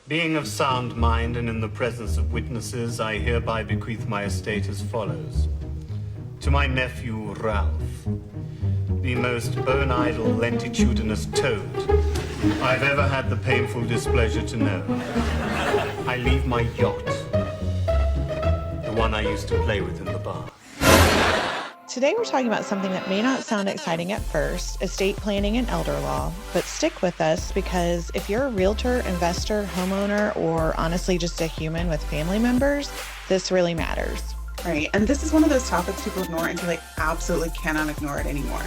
Being of sound mind and in the presence of witnesses, I hereby bequeath my estate as follows. To my nephew, Ralph, the most bone-idle, lentitudinous toad I've ever had the painful displeasure to know. I leave my yacht, the one I used to play with in the bar. Today we're talking about something that may not sound exciting at first, estate planning and elder law, but stick with us because if you're a realtor, investor, homeowner, or honestly just a human with family members, this really matters. Right. And this is one of those topics people ignore until they absolutely cannot ignore it anymore.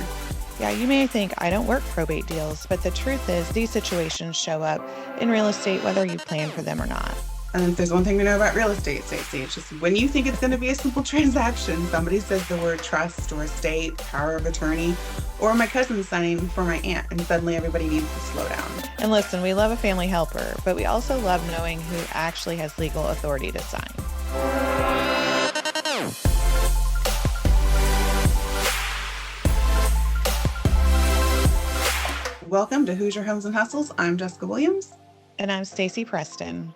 Yeah, you may think I don't work probate deals, but the truth is these situations show up in real estate whether you plan for them or not. And if there's one thing we know about real estate, Stacey, it's just when you think it's going to be a simple transaction, somebody says the word trust or estate, power of attorney, or my cousin's signing for my aunt, and suddenly everybody needs to slow down. And listen, we love a family helper, but we also love knowing who actually has legal authority to sign. Welcome to Hoosier Homes and Hustles. I'm Jessica Williams. And I'm Stacey Preston.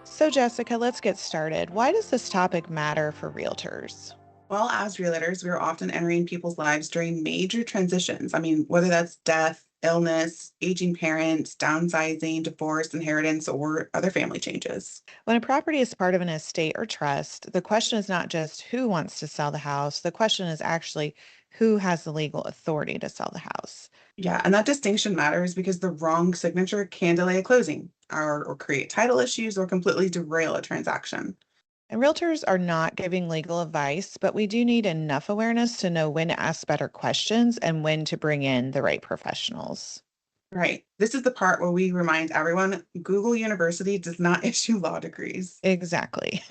So Jessica, let's get started. Why does this topic matter for realtors? Well, as realtors, we are often entering people's lives during major transitions. Whether that's death, illness, aging parents, downsizing, divorce, inheritance, or other family changes. When a property is part of an estate or trust, the question is not just who wants to sell the house. The question is actually who has the legal authority to sell the house. Yeah, and that distinction matters because the wrong signature can delay a closing or create title issues or completely derail a transaction. And realtors are not giving legal advice, but we do need enough awareness to know when to ask better questions and when to bring in the right professionals. Right. This is the part where we remind everyone Google University does not issue law degrees. Exactly.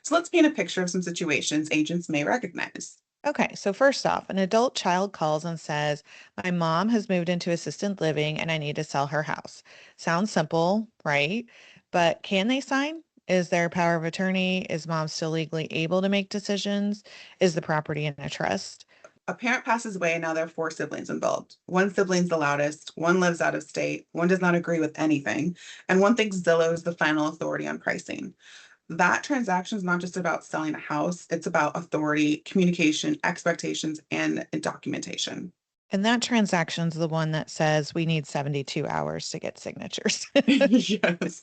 So let's paint a picture of some situations agents may recognize. Okay, so first off, an adult child calls and says, my mom has moved into assisted living and I need to sell her house. Sounds simple, right? But can they sign? Is there power of attorney? Is mom still legally able to make decisions? Is the property in a trust? A parent passes away and now there are four siblings involved. One sibling's the loudest, one lives out of state, one does not agree with anything, and one thinks Zillow is the final authority on pricing. That transaction is not just about selling a house, it's about authority, communication, expectations, and documentation. And that transaction's the one that says we need 72 hours to get signatures. Yes.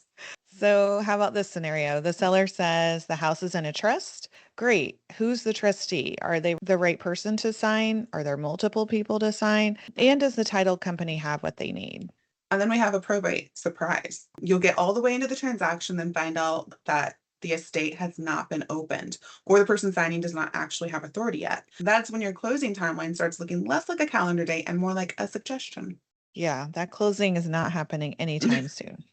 So, how about this scenario? The seller says the house is in a trust. Great. Who's the trustee? Are they the right person to sign? Are there multiple people to sign? And does the title company have what they need? And then we have a probate surprise. You'll get all the way into the transaction, then find out that the estate has not been opened, or the person signing does not actually have authority yet. That's when your closing timeline starts looking less like a calendar date and more like a suggestion. Yeah, that closing is not happening anytime soon.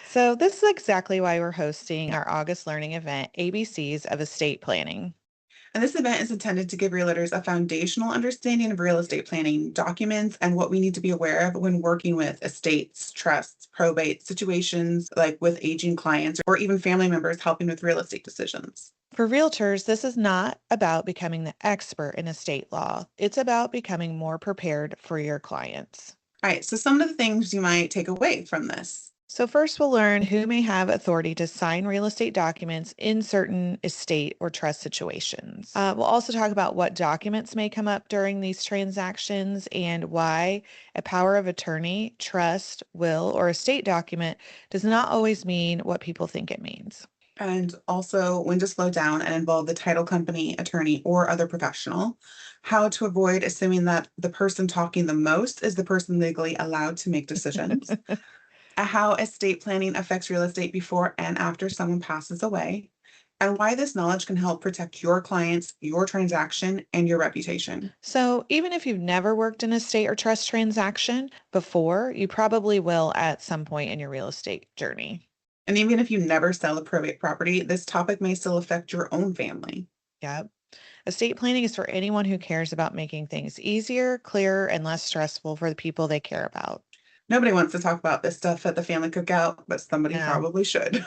So, this is exactly why we're hosting our August learning event, ABCs of Estate Planning. And this event is intended to give realtors a foundational understanding of real estate planning, documents, and what we need to be aware of when working with estates, trusts, probate situations like with aging clients or even family members helping with real estate decisions. For realtors, this is not about becoming the expert in estate law. It's about becoming more prepared for your clients. All right, so some of the things you might take away from this. So, first, we'll learn who may have authority to sign real estate documents in certain estate or trust situations. We'll also talk about what documents may come up during these transactions and why a power of attorney, trust, will, or estate document does not always mean what people think it means. And also when to slow down and involve the title company, attorney, or other professional. How to avoid assuming that the person talking the most is the person legally allowed to make decisions. How estate planning affects real estate before and after someone passes away, and why this knowledge can help protect your clients, your transaction, and your reputation. So, even if you've never worked in a estate or trust transaction before, you probably will at some point in your real estate journey. And even if you never sell a probate property, this topic may still affect your own family. Yep. Estate planning is for anyone who cares about making things easier, clearer, and less stressful for the people they care about. Nobody wants to talk about this stuff at the family cookout, but somebody No. probably should.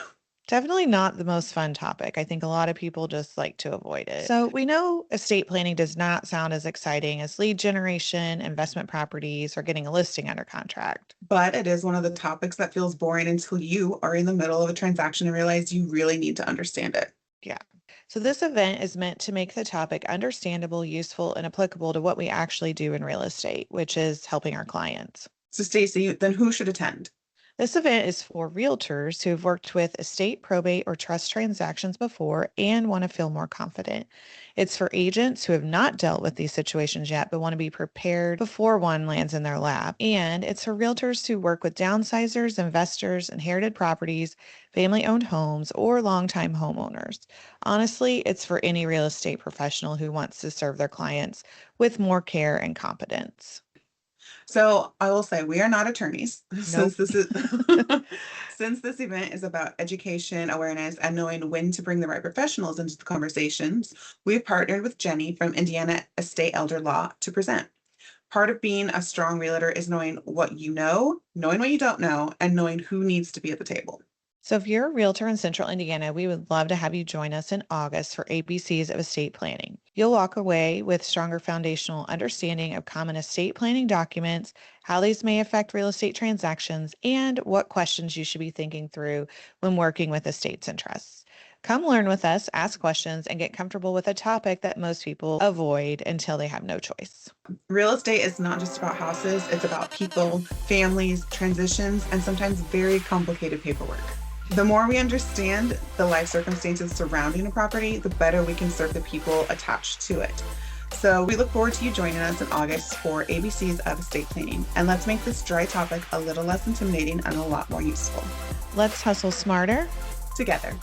Definitely not the most fun topic. I think a lot of people just like to avoid it. So we know estate planning does not sound as exciting as lead generation, investment properties, or getting a listing under contract. But it is one of the topics that feels boring until you are in the middle of a transaction and realize you really need to understand it. Yeah. So this event is meant to make the topic understandable, useful, and applicable to what we actually do in real estate, which is helping our clients. So, Stacy, then who should attend? This event is for realtors who have worked with estate, probate, or trust transactions before and want to feel more confident. It's for agents who have not dealt with these situations yet but want to be prepared before one lands in their lap. And it's for realtors who work with downsizers, investors, inherited properties, family owned homes, or longtime homeowners. Honestly, it's for any real estate professional who wants to serve their clients with more care and competence. So I will say we are not attorneys since Nope. this is since this event is about education, awareness, and knowing when to bring the right professionals into the conversations. We've partnered with Jenny from Indiana Estate Elder Law to present. Part of being a strong realtor is knowing what you know, knowing what you don't know, and knowing who needs to be at the table. So, if you're a realtor in Central Indiana, we would love to have you join us in August for ABCs of Estate Planning. You'll walk away with stronger foundational understanding of common estate planning documents, how these may affect real estate transactions, and what questions you should be thinking through when working with estates and trusts. Come learn with us, ask questions, and get comfortable with a topic that most people avoid until they have no choice. Real estate is not just about houses, it's about people, families, transitions, and sometimes very complicated paperwork. The more we understand the life circumstances surrounding a property, the better we can serve the people attached to it. So we look forward to you joining us in August for ABCs of Estate Planning. And let's make this dry topic a little less intimidating and a lot more useful. Let's hustle smarter Together.